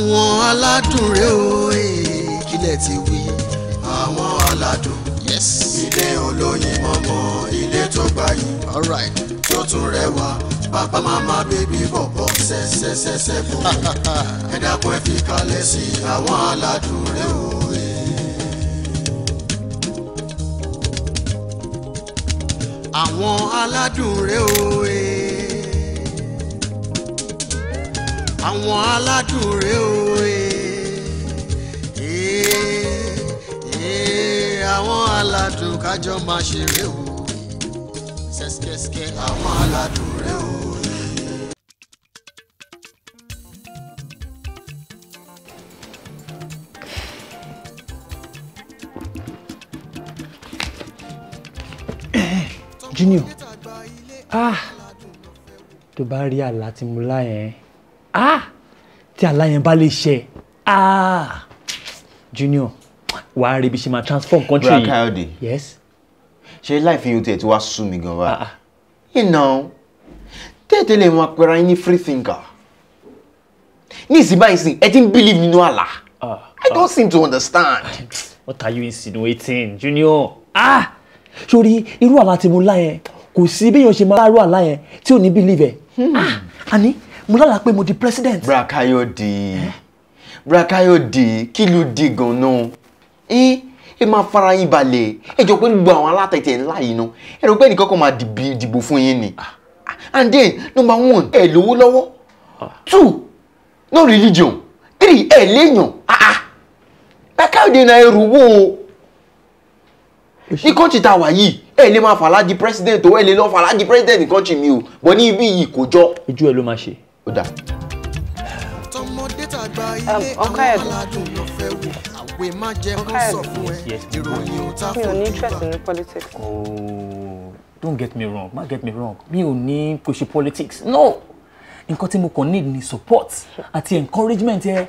àwọn aládùn rẹ̀ o kílẹ̀ ti wí. àwọn aládùn ilé olóyin mọ́mọ́ ilé tó gbayì tó tún rẹwà bàbá màmá bébí bọ̀bọ̀ ṣẹ́ṣẹ́ṣẹ́ṣẹ́ bò ẹ dákun ẹ fi kalẹ̀ sí àwọn aládùn rẹ̀ o. àwọn aládùn rẹ̀ o àwọn aládùn rẹ̀ o àwọn aládùn kájọ máa ṣeré o ṣẹ́ṣẹ́ṣẹ́ àwọn aládùn rẹ̀ o. Junior, tó bá rí àlá tí mo lá yẹn, tí àlá yẹn bá lè ṣẹ, Junior, wàá rí bí ṣe máa transform country yìí. Bra Kayode. Yes. Ṣé life yóò tẹ̀ tí wàá sú mi gan wa? You know, tẹ́tẹ́ lè máa pera yín ní free thinker. Ní ìsìn báyìí sìn, ẹ ti ń believe nínú àlá. I don't seem to understand. What are you insinuating, Junior? Sórí irú àlá tí mo lá yẹn kò sí bí èèyàn ṣe máa rú àlá yẹn tí ò ní believe ẹ̀. Àní mo lálàá pé mo di president. Bra Kayode, kí ló dé gan-an? Ẹ máa fara yín balẹ̀. Ẹ jọ pé gbogbo àwọn alátẹ̀tẹ̀ ńlá yìí náà. Ẹ rò pé ẹnìkan kan máa dìbò fún yín ni. And then number 1, ẹ lówó lọ́wọ́. 2, no religion. 3, ẹ léèyàn. Bra Kayode náà ẹ rò wó. Ní kọ́ńtì tá a wà yìí ẹ lè máa fàlà di president o ẹ lè lọ fàlà di president ní kọ́ńtì mi o bọ́ ní ibi yìí kò jọ. Ojú ẹ ló máa ṣe. Ó dà. Mi ò ní interest in politics. Oh, don't get me wrong, má get me wrong. Mi ò ní kò ṣe politics. No! Nǹkan tí mo kàn need ni support àti encouragement ẹ.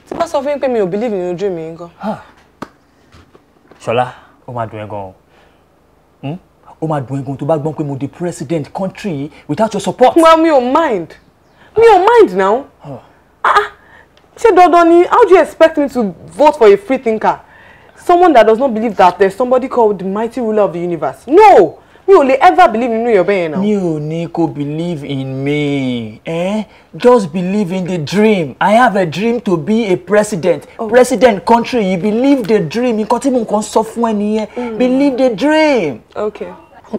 Tí bá sọ fún yín pé mi ò believe nínú ojú mi nǹkan. Ṣọlá, ó máa dùn ẹ́ gan-an. Ó máa dùn ẹ́ gan-an tó bá gbọ́n pé mo di president country without your support. Well, mi ò mind. Mi ò mind now. Ṣé dandan ni, how do you expect me to vote for a free thinker? Someone that does not believe that there's somebody called the mighty ruler of the universe. No! Mi ò lè ever believe nínú your bẹ́ẹ̀ now. Mi ò ní kó believe in me. Just believe in the dream. I have a dream to be a president. President country, you believe the dream. Nǹkan tí mo kàn sọ fún ẹ nìyẹn. Believe the dream. Okay.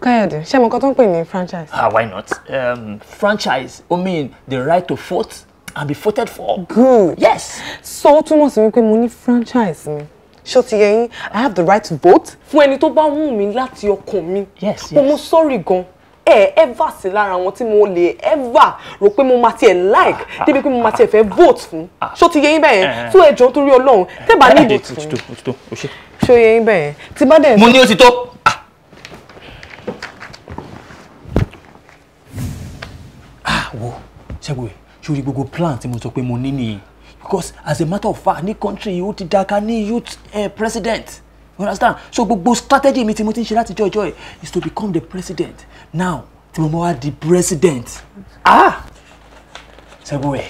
Kayode, ṣé mo kàn tó ń pè ní franchise? Why not? Franchise, I mean the right to vote and be voted for. Good. Yes. So túmọ̀ sí wípé mo ní franchise mi. Ṣó ti yé yín, I have the right to vote fún ẹni tó bá wù mí láti ọkàn mi. Yes. Mo sorry gan. Ever sí lára àwọn tí mo lè ever rò pé mo máa tiẹ̀ like débi pé mo máa tiẹ̀ fẹ́ vote fún. Ṣó ti yé yín bẹ́ẹ̀ tó ẹjọ́ torí Ọlọ́run tẹ́ bá ní vote fún. Ṣó yé yín bẹ́ẹ̀ tí bá dẹ̀. Mo ní ó ti tó. Wo ṣẹ́gun ẹ̀ sórí gbogbo plan tí mo sọ pé mo ní nìyí because as a matter of fact ní country ó ti dáká ní youth president you understand so gbogbo strategy mi tí mo ti ń ṣe láti jọjọ ẹ is to become the president now tí mo bá di president ṣẹ́gun ẹ̀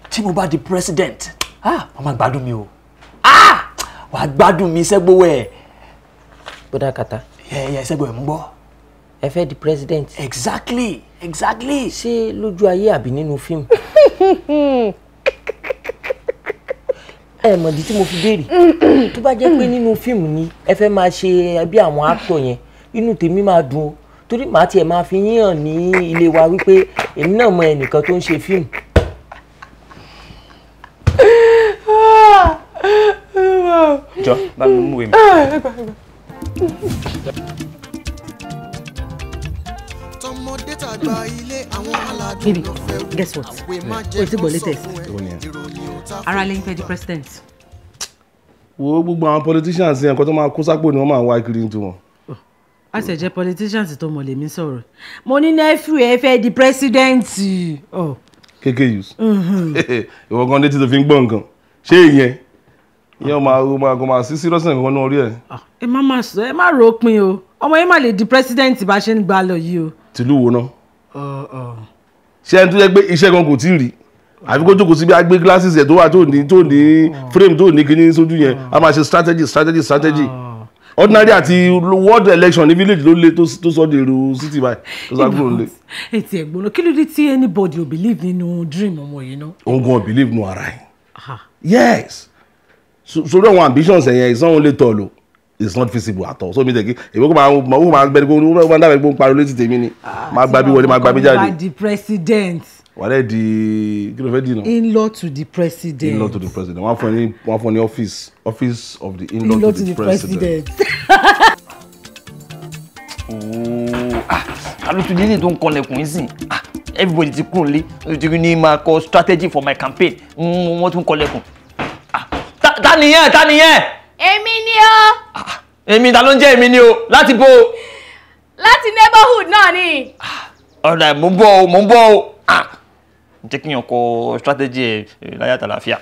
tí mo bá di president wọ́n máa gbádùn mi o wàá gbádùn mi ṣẹ́gun ẹ̀. Bọ́dà Kata. Ṣẹ́gun ẹ̀ mú gbọ́. Ẹ fẹ́ di president. Exactly. Ṣé lójú ayé àbí nínú fíìmù? Ẹ mọ̀dí tí mo fi béèrè. Tó bá jẹ́ pé nínú fíìmù ni ẹ fẹ́ máa ṣe bí àwọn actor yẹn, inú tèmi máa dùn o. Torí màá tiẹ̀ máa fi yín hàn ní ilé wa wípé èmi náà mọ ẹnìkan tó ń ṣe fíìmù. Jọ, bá mi mú èmi. Baby, guess what? O ti gbọ́ latest. Ara lẹ́yìn fẹ́ di president. Wo gbogbo àwọn politicians yẹn nǹkan tó máa kó sápò ni wọ́n máa wá kiri ní tiwọn. A ṣe jẹ́ politicians tó mọ̀ lèmi sọ̀rọ̀. Mo ní nephew ẹ fẹ́ di president. Kéké use. Ìwọ gan létí tó fi ń gbọ́ nǹkan. Ṣé ìyẹn? Ìyẹn máa sí serious nǹkan náà rí ẹ̀. Ẹ má sọ, ẹ má ròpin o. Ọmọ yẹn má lè di president bá ṣe ń gbà lọ yìí o. Tìlú wo náà? Ṣé ẹni tó jẹ́ pé iṣẹ́ kan kò tí ì rí àfi kó jókòó síbi agbé glasses ẹ̀ tó wà tó ní frame tó ní kíní sójú yẹn a máa ṣe strategy ordinary àti world election ní village ló lé tó sọ dèrò city báyìí tó sá kúrò nílé. ètò ẹ̀gbọ́n kí ló dé tí anybody ò believe nínú dream ọmọ yìí náà. òun gan believe nù ara ẹ̀ yes sórí àwọn ambitions ẹ̀yẹn it's not only tall o it's not feasible at all so mi tẹ̀ kí èmi kò máa bẹ̀rẹ̀ kó máa dábẹ̀ kó ń pariwo létí tèmi ni máa gba bí wọlé máa gba bí jáde. wà di president. wàlẹ́ di kí ló fẹ́ di náà. in-law to the president. in-law to the president wọ́n fún ẹ ní office of the in-law to the president. kálù tún nílé tó ń kọlẹ̀kùn yín sìn everybody ti kúrò lé ojú ní máa kọ strategy for my campaign wọ́n tún kọlẹ̀kùn. ta nìyẹn. èmi ni o. èmi ta ló ń jẹ́ èmi ni o láti bo. láti neighborhood náà ni. ọ̀rẹ́ mo ń bọ̀ o jẹ́ kí n yàn kọ strategy ẹ̀ láyà tàlàfíà.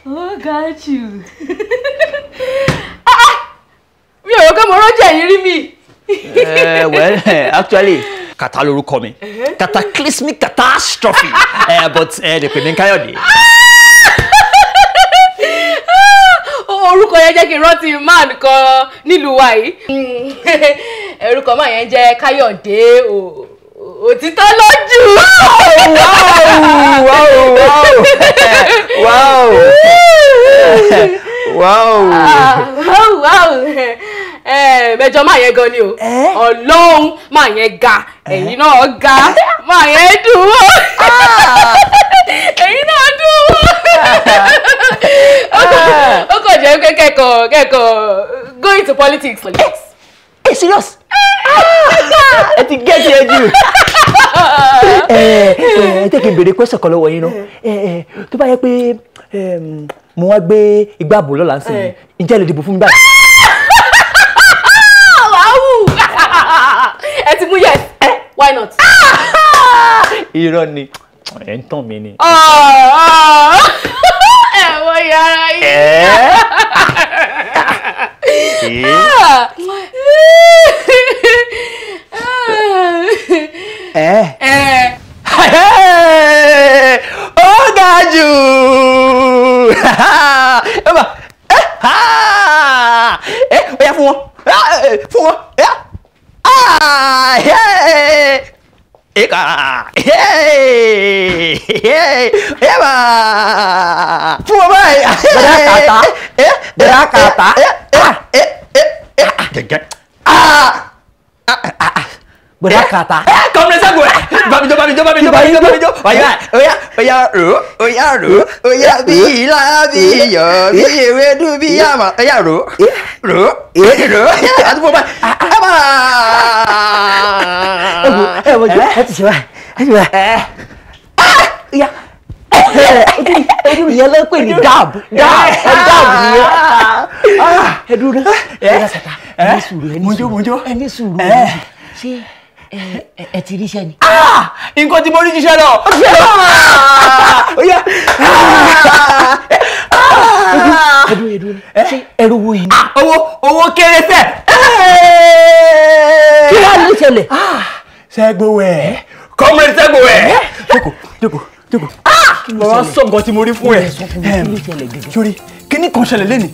Oh, got you. Mi ò rò pé mo rọ́jà yín rí mi. Well, actually, kàtà lórúkọ mi. Cataclysmic catastrophe. But the pè mí Káyọ̀dé. Orúkọ yẹn jẹ́ kí n rántí man kan nílùú wa yìí. Orúkọ máa yẹn jẹ́ Káyọ̀dé òtítọ́ lójú. Wow. Mẹjọ máa yẹn gan ni o. Ọlọ́run máa yẹn ga. Ẹ̀yin náà ga. Máa yẹn dùn ó. Ẹ̀yin náà dùn ó. Ó kàn jẹ́ pé kẹ́kọ̀ọ́ go into politics. Hey, serious? Ẹ ti gẹ́ẹ̀tì ẹ jù. Tẹ́ kí n béèrè question kan lọ́wọ́ yín náà. Tó bá yẹ pé mo wá gbé igbá bò lọ́la sí i, ǹjẹ́ ẹ lè dìbò fún mi báyìí? Ẹ ti mú yes. Why not? Irọ́ ni. Ẹ ń tàn mí ni. Ẹ wọ yàrá yìí. Ó ga jù. Ó yá fún wọn. Fún wọn báyìí. Berakata. Berakata. Kọ́mọ̀lẹ́ sẹ́gun ẹ̀. Bàbíjọ́. Oya rò. Bí ilá bí iyọ̀ bí ewédú bí àmà. Oya rò. Àdúgbò báyìí. Ẹ wọ́n jẹ́ ẹ ti ṣe báyìí. Oya. Ojú mi yẹn ló pè ní dab nìyẹn. Ẹ dúró náà. Ẹni sùúrù. Ẹni sùúrù. Ṣé ẹ ti ríṣẹ́ ni? Nǹkan tí mo rí jíṣẹ́ lọ. Oya. Ẹdúró. Ṣé ẹrú wo yìí? Owó kéré fẹ́. Kí wàá ló ṣẹlẹ̀? Ṣẹ́gbowẹ̀. Comrade Ṣẹ́gbowẹ̀. Jókòó. Mo wá sọ nǹkan tí mo rí fún ẹ. Sórí, kíní kan ṣẹlẹ̀ lẹ́nìí.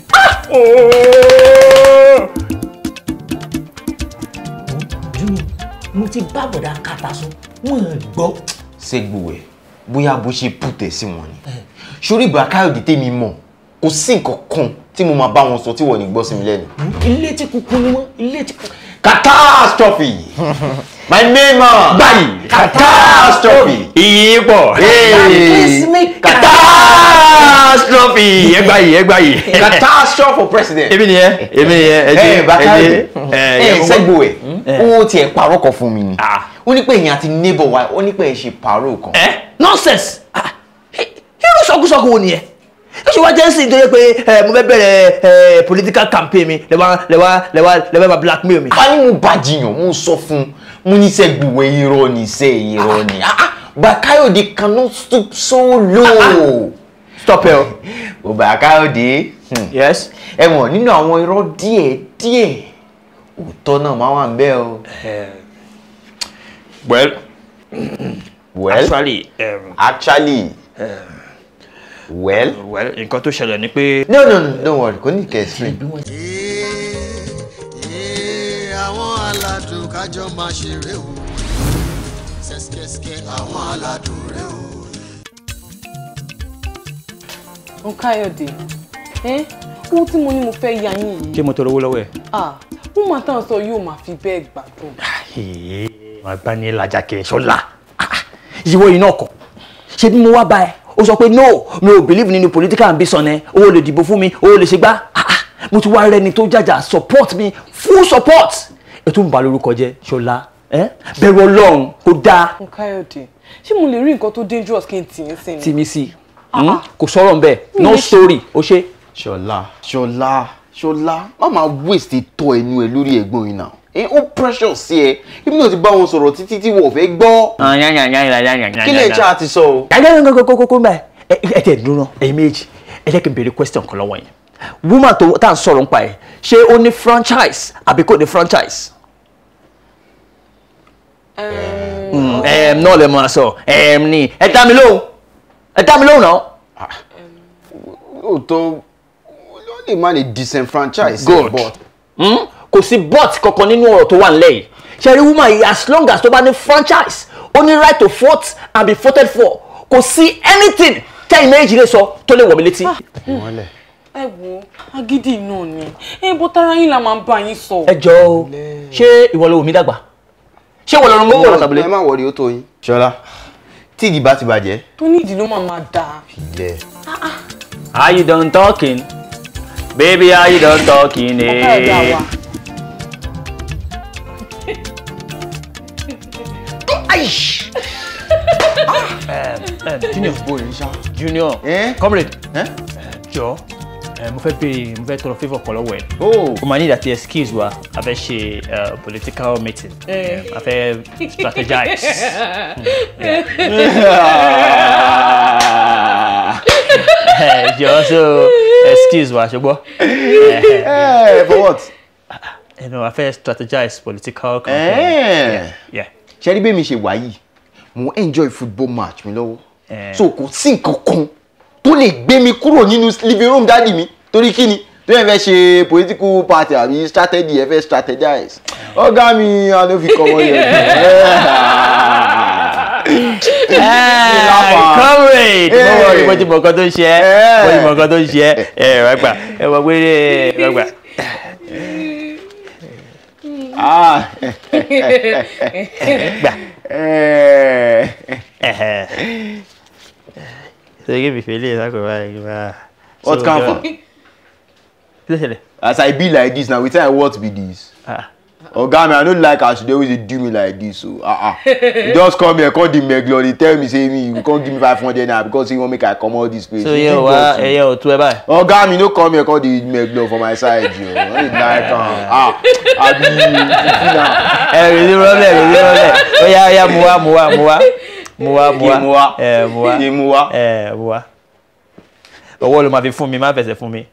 Mo ti bá bọ̀dá kàtà sọ wọ́n gbọ́. Ṣẹ́gbowẹ̀ bóyá bó ṣe pùtẹ̀ sí wọn ni sórí ìgbà Káyọ̀dé tèmi mọ̀ kò sí nǹkan kan tí mo máa bá wọn sọ tí wọ́n ní gbọ́ sí mi lẹ́nu. Ilé tí kúkú ni wọ́n ilé tí kúkú. Catastrophe my name báyìí catastrophe Iyipọ̀. Catastrophe Ẹgbà yìí. catastrophe for president. Èmi nìyẹn. Bákàrẹ̀ Ṣẹ́gbowẹ̀ ó tiẹ̀ parọ́ kan fún mi ni ó ní pé èèyàn àti neighbor wa ó ní pé ẹ ṣe parọ́ kan. Nonsense. Irú sọkúsọkú wo nìyẹn? ṣé wàá jẹ́ sí nítorí pé mo fẹ́ bẹ̀rẹ̀ political campaign mi lẹ́wà máa blackmail mi. a ní mo bá jiyàn mo sọ fún mo ní sẹ́gbùwẹ̀ irọ́ ni irọ́ ni but Káyọ̀dé cannot stoop so low. Stop it. Bàbá Káyọ̀dé. Yes. Ẹ mọ̀ nínú àwọn irọ́ díẹ̀ òótọ́ náà máa wà ń bẹ̀ o. Well, actually. Well, nǹkan tó ṣẹlẹ̀ ni pé. No, don't worry, kò ní kẹ́ explain. Àwọn aládùn kájọ máa ṣeré o. Ṣẹ́ṣkẹ́ṣkẹ́ àwọn aládùn rẹ o. Káyọ̀dé, owó tí mo ní mo fẹ́ yá yín yìí. Ṣé mo tọrọ owó lọ́wọ́ ẹ̀? Wọ́n máa tán sọ yóò máa fi bẹ́ẹ̀ gbádùn. Màá bá ní Làjàkẹ́ Ṣọlá. Ìwọ yìí náà kọ̀. Ṣé bí mo wá bá ẹ? Ó sọ pé no, mi ò believe nínú political ambition ẹ. Owó lè dìbò fún mi, owó lè ṣe gbá. Mo ti wá rẹni tó jàjà support mi, full support. Ètò ń ba lórúkọ jẹ́ Ṣọlá. Bẹ̀rù Ọlọ́run kò dáa. Káyọ̀dé, ṣé mo lè rí nǹkan tó dangerous kí n tì í sí ni? Tì mí sí. Kò sọ̀rọ̀ ńbẹ̀, no story, ó ṣe. Ṣọlá, má máa waste tó ẹnu ẹ lórí ẹ̀gbọ́n yìí náà. Ó precious sí ẹ. Ibi náà ti bá wọn sọ̀rọ̀ títí tí wọ́n fẹ́ gbọ́. Kí lè ṣáà ti sọ o? Kókó mbẹ́ ẹ tẹ̀ dúró ẹ̀yin méjì ẹ jẹ́ kí n béèrè question kan lọ́wọ́ yẹn. Woman tó tá à ń sọ̀rọ̀ nípa ẹ̀ ṣé ó ní franchise àbí kò ní franchise? Náà lè máa sọ ní ẹ dá mi lóhùn náà. Lóòótọ́ ló lè má lè disenfranchise. Good. Kò sí but kankan nínú ọ̀rọ̀ tó wà nílẹ̀ yìí. Ṣé rí woman yìí as long as tó bá ní franchise ó ní right to vote and be voted for. Kò sí anything tẹ́yìn méjì lè sọ tó lè wọ̀ mí létí. Ẹ wo agídí náà ni bó tara yín la máa ń bá yín sọ. Ẹ jọ̀ọ́ o ṣé ìwọ ló wù mí dàgbà ṣé ìwọ lọ́run mọ́wọ́ látàbílẹ̀. Ẹ má wọrí ó tó yín. Ṣọlá tí ìdí bá ti bàjẹ́. tó ní ìdí ló máa dáa. Ilẹ̀. How you done talking? Baby, how you done talking? Junior, comrade, jọ mo fẹ́ tọrọ favour kan lọ́wọ́ ẹ̀. O máa ní ìdàtí excuse wa a fẹ́ ṣe political meeting a fẹ́ strategize. Jọ so excuse wa ṣùgbọ́n. For what? A fẹ́ strategize political campaign. Ṣé rí bẹ́ẹ̀ mi ṣe wà yìí mo enjoy football match mi lọ́wọ́ so kò sí nǹkan kan tó lè gbé mi kúrò nínú living room dáàdì mi torí kí ni tó yẹn fẹ́ ṣe political party àbí strategy ẹ fẹ́ strategize ọ̀gá mi àná fi kọ́ wọ́n yẹn. Comrade mo wọ ìbọn tí mo kàn tó ń ṣe wá gbà ẹ wọ pé wá gbà. Gbà. So give me feeling like what come from? As I be like this now, we tell you what be this. Oga me, I don't like as they always do me like this. So you just come here, call the Meglo, they tell me say me you can't give me 500 now because you want make I come out this place. So yeah, to buy. Oga me, no come here, call the Meglo for my side, you. I don't like I be you problem. Oh yeah, Mua. Owó ló máa fi fún mi, má fẹsẹ̀ fún mi.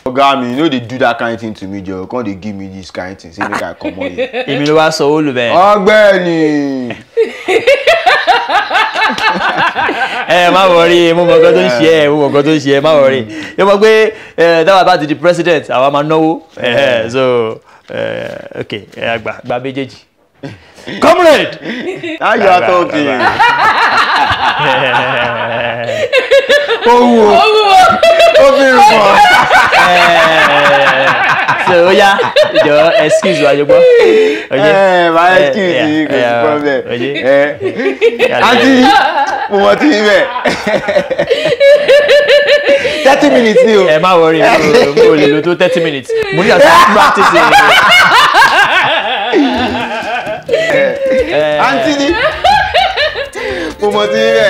Oga mi, you know they do that kind of thing to me, Joe. Can't they give me this kind of thing? Say make I come on here. Èmi ló wá sọ owó lù bẹ́ẹ̀. Ọ̀gbẹ́ni. Má worry, mo mọ̀ nǹkan tó ń ṣe, má worry. Yóò mọ̀ pé dábàá bá ti di president, àwa máa náwó. So, okay, gba méjèèjì. Comrade! Now you are talking. Oh, so yeah, your excuse wa jogbo. My excuse you go problem. Auntie, mo mọ̀ tí be. 30 minutes ni o. Má worry, mo lè lò tó 30 minutes. Mo ní àti practice. Auntie, mo mọ̀ tí be.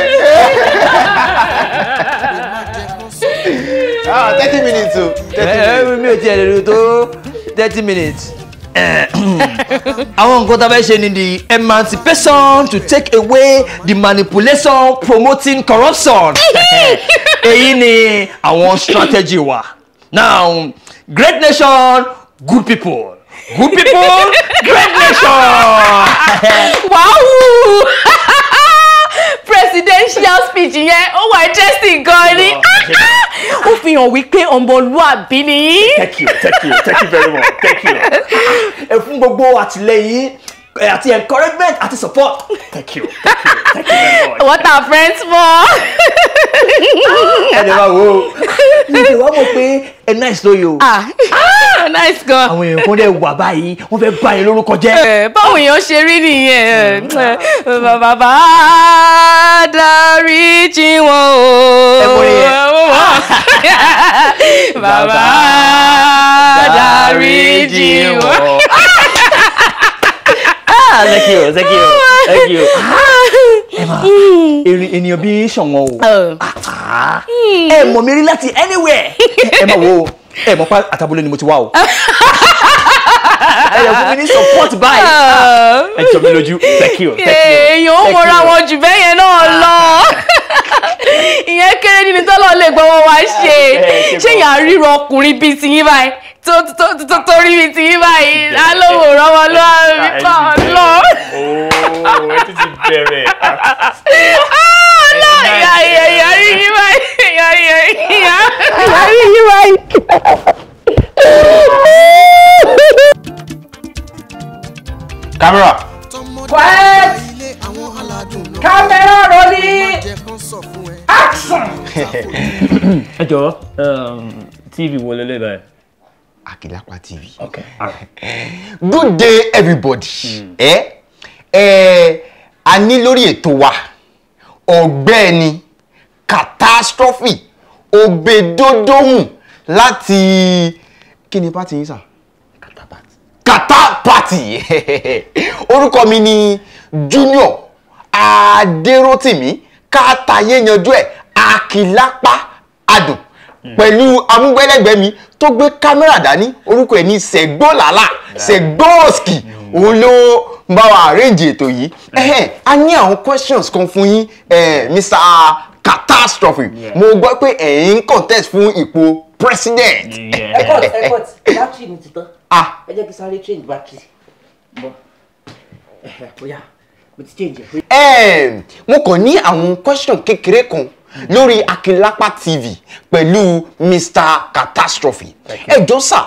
30 minutes o. mi ò tiẹ̀ lè lò tó 30 minutes. Àwọn nǹkan tá a fẹ́ ṣe ni the emancipation to take away the manipulation promoting corruption. Èyí ni àwọn strategy wa. Now, great nation, good people. Good people, great nation. Wow! Presidential speech yẹn ó wà interesting gan ni. Ó fi hàn wípé ọmọlúwàbí ni. Thank you very much. Thank you. Ẹ fún gbogbo àtìlẹ́yìn àti encouragement àti support. Thank you very much. What are friends for? Ẹ lè máa wo. Mi ò wá mọ̀ pé ẹ nice lóye o. Nice gan. Àwọn èèyàn kan dẹ̀ wà báyìí, wọ́n fẹ́ bà yín lórúkọ jẹ́. Báwo èèyàn ṣe rí nìyẹn? Bàbá dáríjì wọn o. Ẹ mọ̀ nìyẹn. Bàbá dáríjì wọn. Thank you. Emma, ènìyàn bí ṣọ̀wọ́n o. Ẹ mọ̀ mi rí láti anywhere. Ẹ máa wo, ẹ mọ̀ pa àtàbúlé ni mo ti wá o. Ẹ yẹ fún mi ní support báyìí. Ẹ jọ mi lójú. Thank you. Èèyàn ó mọra wọn jù bẹ́ẹ̀ yẹn náà lọ. Ìyẹn kéré nínú tọ́lọ́ lè gbọ́wọ́ wá ṣe. Ṣé ìyá ríro ọkùnrin bíi ti yín báyìí? Tó rí bíi ti yín báyìí? Lálówó rọ́wọ́ lọ́wọ́ lọ. Ẹ ti ti bẹ̀rẹ̀. Ìyá rí yín báyìí. Ìyá rí yín báyìí. Camera. Quiet! Camera rolling! Action! Ẹ jọ̀ọ́, TV wo lélẹ̀ báyìí? Akilapa TV. Okay. Good day everybody. A ní lórí ètò wa Ọ̀gbẹ́ni Catastrophe Obedodomu láti kí ni party yín sà? Kata Party. Orúkọ mi ni Junior Adéròtìmí Kátayé yanjú ẹ̀ Akilapa Adùn pẹ̀lú amúgbẹ́lẹ́gbẹ́ mi tó gbé kámẹ́rà dání orúkọ ẹ̀ ní Sẹ̀gbọ́làlà Sẹ̀gbọ́ọ̀skì òun ló ń bá wa arrange ètò yìí. A ní àwọn questions kan fún yín Mr. Catastrophe. Mo gbọ́ pé ẹ̀yin contest fún ipò president. Ẹ̀kọ́t battery mi ti tán. Ẹ jẹ́ kí sáré change battery. Bóyá mo ti change ẹ̀. Mo kàn ní àwọn question kékeré kan lórí Akilapa TV pẹ̀lú Mr. Catastrophe. Ẹ jọ̀ọ́ sà,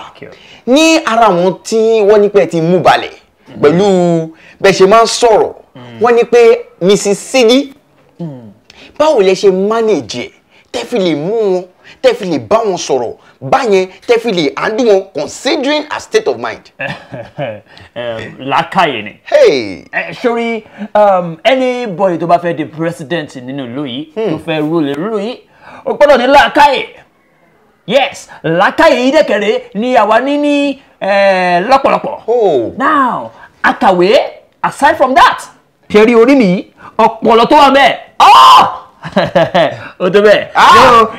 ní ara àwọn tí wọ́n ní pé ti mú balẹ̀ pẹ̀lú bẹ́ẹ̀ ṣe máa ń sọ̀rọ̀ wọ́n ní pé Mrs. Sidi báwo lẹ ṣe manage ẹ̀ tẹ́ fi lè mú wọn tẹ́ fi lè bá wọn sọ̀rọ̀ báyẹn tẹ́ fi lè handle wọn considering her state of mind. Làákàyè ni. Sori anybody tó bá fẹ́ di president nínú ìlú yìí tó fẹ́ rule ìlú yìí ó gbọ́dọ̀ ní làákàyè. Yes, làákàyè yìí dẹ̀kẹ̀rẹ̀ ni àwa ní lọ́pọ̀lọpọ̀. Now akàwé aside from that ṣe rí orí mi ọpọlọ tó wà mẹ́ẹ̀. Ó tó bẹ́ẹ̀.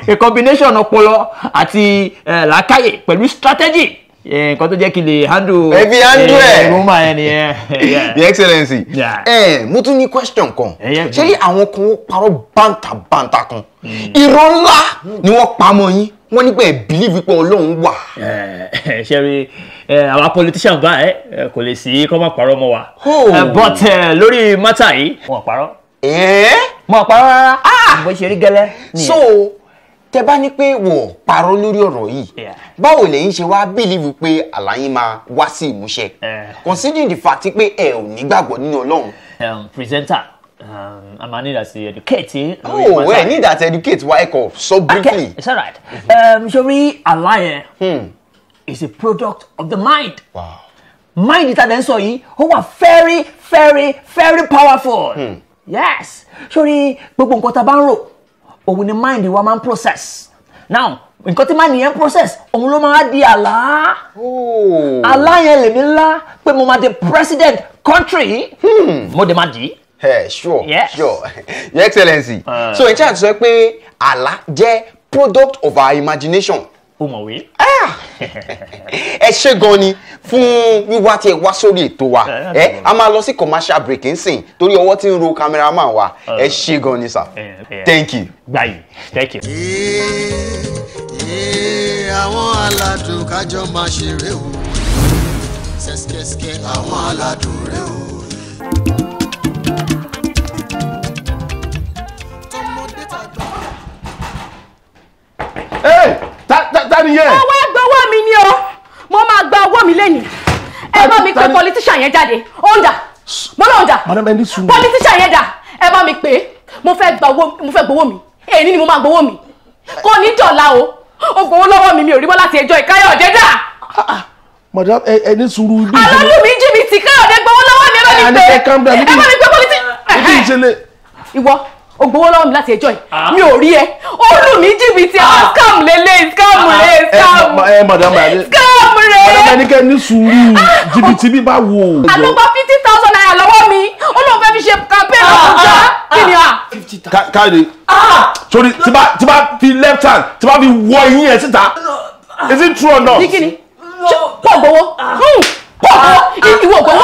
A combination ọpọlọ àti làákàyè pẹ̀lú strategy. Nǹkan tó jẹ́ kí lè handle. Ẹbí handle ẹ̀. Roma ẹ̀ nìyẹn. Your Excellency. Mo tún ní question kan. Ṣé rí àwọn kan wọ́n parọ́ bàǹtàbàǹtà kan? Irọ́ ńlá ni wọ́n pa mọ́ yín. Wọ́n ní pé ẹ believe pé Ọlọ́run wà. Ṣé rí àwọn politician báyìí kò lè sí kọ́ máa parọ́ mọ́ wa. But lórí matter yìí wọ́n parọ́. Mo parọ́ rárá. Bó ṣe rí gẹ́lẹ́. So tẹ́ bá ní pé wọ́n parọ́ lórí ọ̀rọ̀ yìí báwo lẹ̀yin ṣe wá believe pé àlàyé máa wá sí ìmúṣẹ considering the fact pé ẹ ò nígbàgbọ́ nínú Ọlọ́run. Presenter I might need to educate you. We need that educate why so briefly. Okay, it's all right. Sori àlàyé is a product of the mind. Wow. Mind is then so yìí ó wà very very very powerful. Yes. Sori gbogbo nǹkan tá a bá ń rò òun ni mind wa máa ń process. Now nǹkan tí mind yẹn process òun ló máa di àlá. Àlá yẹn lèmi ńlá pé mo máa di president country. Mo dé máa di. Sure. Yes. Sure. Your Excellency. So in charge sọ pé àlá jẹ́ product of our imagination. ó mọ̀wé. Ẹ ṣé gan ni fún wíwá tí ẹ wá sórí ètò wa. A máa lọ sí commercial break nsìn torí ọwọ́ tí ń ro cameraman wa. Ẹ ṣé gan ni sir. Thank you. Báyìí, thank you. Àwọn aládùn kájọ máa ṣeré o. Sẹ́sikẹ́sikẹ́ àwọn aládùn rẹ o. Ta ni yẹn? Owó ẹgbẹ́wọ́ mi ni o. Mo máa gba owó mi lẹ́yìn. Ẹ bá mi pè politician yẹn jáde. Ó ń dà. Mo lọ ń dà. Madam ẹni sùn. Politician yẹn dà. Ẹ bá mi pè. Mo fẹ́ gbowó mi. Èyí ni mo máa gbowó mi. Kò ní dọ̀la o. Ó gbowó lọ́wọ́ mi ò rí bọ́ láti ẹjọ́ Ìkáyọ̀dé dà. Madam ẹni sùúrù bí. Alọ́lù mi jìbìtì Káyọ̀dé gbowó lọ́wọ́ mi. Ẹ bá mi pè. Ẹ bá mi pè politician. Ìwọ o gbowó lọ́wọ́ mi láti ẹjọ́ yìí mi ò rí ẹ ó lù mí jìbìtì àwọn scam lélẹ̀ scam madam ẹni kẹ́ ní sùúrù jìbìtì bí bá wò. àlùbọ̀ 50,000 naira lọ́wọ́ mi ó lóun fẹ́ fi ṣe campaign Àbújá kí ni à. Káyọ̀dé sori tí bá fi left hand tí bá fi wọ eyín ẹ̀ síta is it true or not. ní kíni pọ̀ gbowó ìwọ gbowó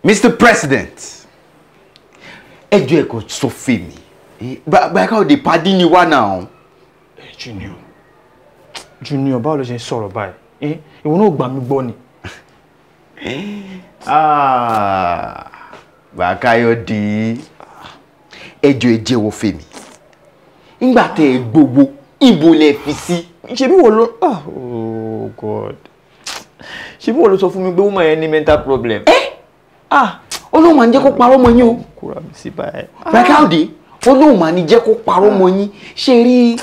Mr. President, ẹjọ́ ẹ kò sọ fún mi. Báyìí Káyọ̀dé pàdé ni wá náà. Junior báwo ló ṣe ń sọ̀rọ̀ báyìí? Ìwọ náà gbà mí gbọ́ ni. Káyọ̀dé ẹjọ́ ẹ jẹ́wọ́ fún mi. Nígbà tẹ́ ẹ gbogbo ibo lẹ fi sí. Ṣebí wọ́n ló oh God. Ṣebí wọ́n ló sọ fún mi pé woman yẹn ní mental problem. Ọlọ́run máa ń jẹ́ kó parọ́ mọ́ yín o. Kúrò mi sí báyìí. Káyọ̀dé Ọlọ́run máa ń jẹ́ kó parọ́ mọ́ yín. Ṣé rí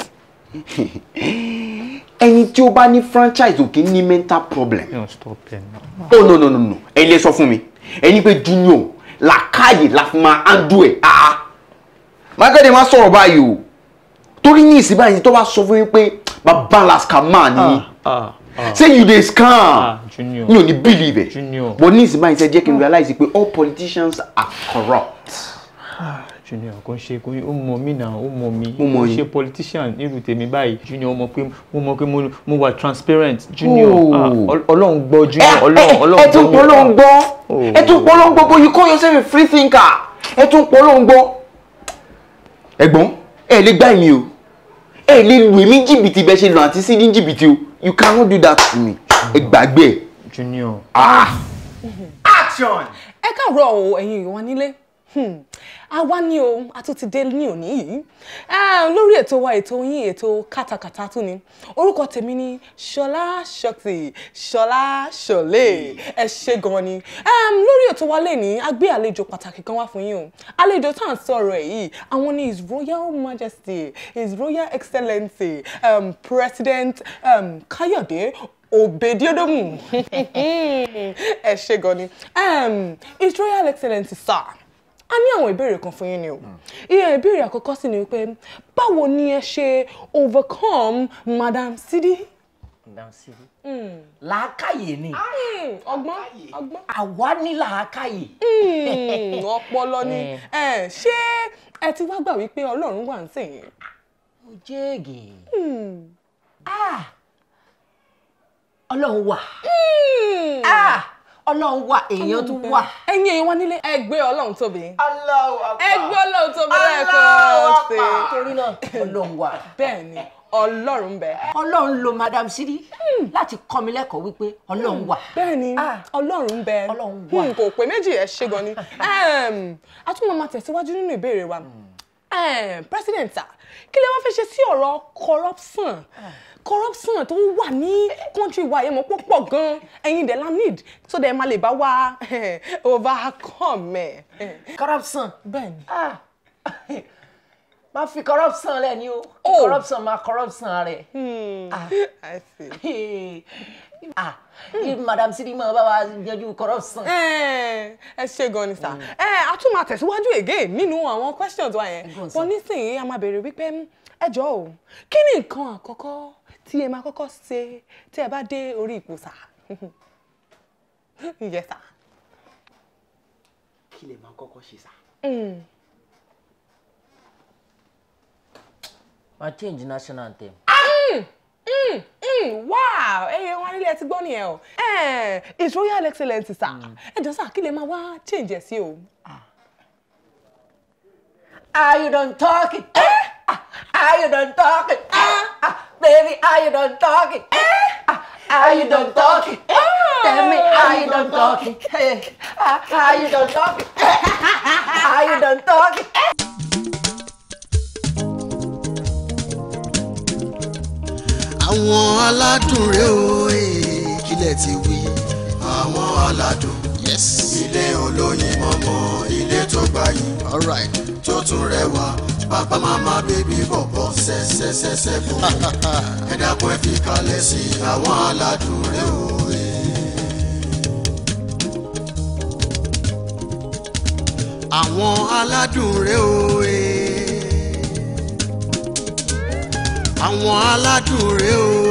ẹni tí ó bá ní franchise ò kì í ní mental problem. Stop it now. Oh no. Ẹ̀yin lè sọ fún mi. Ẹni pé Junior làákàyè la fi máa handle ẹ̀. Mákàdé máa sọ̀rọ̀ báyìí o. Torí ní ìsìn báyìí tó bá sọ fún yín pé bàbá la scammer ni. Say you dey scam. Junior. You don't believe it. Junior. But ní ìsìn báyìí ṣe jẹ́ kí n realize pé all politicians are corrupt. Junior kò ṣe kò ó mọ̀ mí náà ó mọ̀ mí. Ó mọ̀ yín. Ṣe politician irú tèmi báyìí. Junior mọ̀ pé mo wà transparent. Junior Ọlọ́run gbọ́ Junior Ọlọ́run ẹ tún Ọlọ́run gbọ́. Ẹ tún Ọlọ́run gbọ́ but you call yourself a free thinker. Ẹ tún Ọlọ́run gbọ́. Ẹ̀gbọ́n ẹ lè gbá èmi o. Ẹ lè lu èmi jìbìtì bẹ́ẹ̀ ṣe lọ àti sí ní jìbìtì o. You cannot do that to me. Ẹ gbàgbé ẹ. Junior. Action. Ẹ káàárọ̀ o ẹ̀yin ìwà nílé. Àwa ni o a tún ti dé ní òní yìí lórí ètò wa ètò yín ètò kátàkátà tún ni orúkọ tèmi ni Ṣọlá Ṣọ̀tì Ṣọlá Ṣọlé ẹ ṣé gan ni lórí ètò wa lẹ́ni a gbé àlejò pàtàkì kan wá fún yín o àlejò tá à ń sọ̀rọ̀ ẹ̀ yìí àwọn ni His Royal Majesty His Royal Excellency President Káyọ̀dé Òbèdíódòmù ẹ ṣé gan ni His Royal Excellency sir. A ní àwọn ìbéèrè kan fún yín ni o. Ìbéèrè àkọ́kọ́ sì ni pé báwo ni ẹ ṣe overcome Madam Sidi? Madam Sidi. Làákàyè ni. Ọgbọ́n. Àwa ní làákàyè. Ọpọlọ ni. Ṣé ẹ ti wá gbà wípé Ọlọ́run wà ń sìn yín? Ó jẹ́gì. Ọlọ́run wà. Ọlọ́run wà èèyàn tún wà. Ẹ̀yin èèyàn wá nílé ẹ gbé Ọlọ́run tóbi. Ẹ gbé Ọlọ́run tóbi lẹ́ẹ̀kan. Torí náà Ọlọ́run wà. Bẹ́ẹ̀ ni Ọlọ́run bẹ. Ọlọ́run lo Madam Sidi láti kọ́ mi lẹ́kọ̀ọ́ wípé Ọlọ́run wà. Bẹ́ẹ̀ ni Ọlọ́run bẹ. Ọlọ́run wà. Kò pé méjì ẹ ṣé gan ni. A tún máa tẹ̀síwájú nínú ìbéèrè wa. President sir, kí lẹ wá fẹ́ ṣe sí ọ̀rọ̀ corruption tó wà ní country wa yẹn mọ̀ pọ̀ gan ẹ̀yin dẹ̀ la need so dẹ̀ máa lè bá wa overcome Corruption. bẹ́ẹ̀ni. Máa fi corruption lẹ̀ ni o. Corruption máa corruption rẹ̀. I see. Madam Sidi máa bá wa yanjú corruption. Ẹ ṣé gan ni sir. A tún máa tẹ̀síwájú again nínú àwọn questions wa yẹn. Bọ́ nísìnyí a máa béèrè wípé ẹ jọ̀ọ́ o kí ni nǹkan àkọ́kọ́ tí ẹ máa kọ́kọ́ ṣe tí ẹ bá dé orí ipò sà? Yes, sir. Kí lè máa kọ́kọ́ ṣe sá. Ma change national anthem. Wow! Wọ́n nílé ti gbọ́ nìyẹn o. His Royal Excellency sir. Ẹ jọ̀ọ́ sir, kí lè máa wá change ẹ̀ sí o. Are you done talking? Are you done talking? Baby, are you done talking? Are you done talking? Tell me, are you done talking? Are you done talking? Are you done talking? Àwọn aládùn rẹ̀ o kílẹ̀ ti wí. Àwọn aládùn ilé olóyin mọ́mọ́ ilé tó gbayì tó tún rẹwà bàbá màmá bébí bọ̀bọ̀ sẹ́sẹ́sẹ́sẹ́ bò ẹ dákun ẹ fi kalẹ̀ sí àwọn aládùn rẹ̀ o. Àwọn aládùn rẹ̀ o àwọn aládùn rẹ̀ o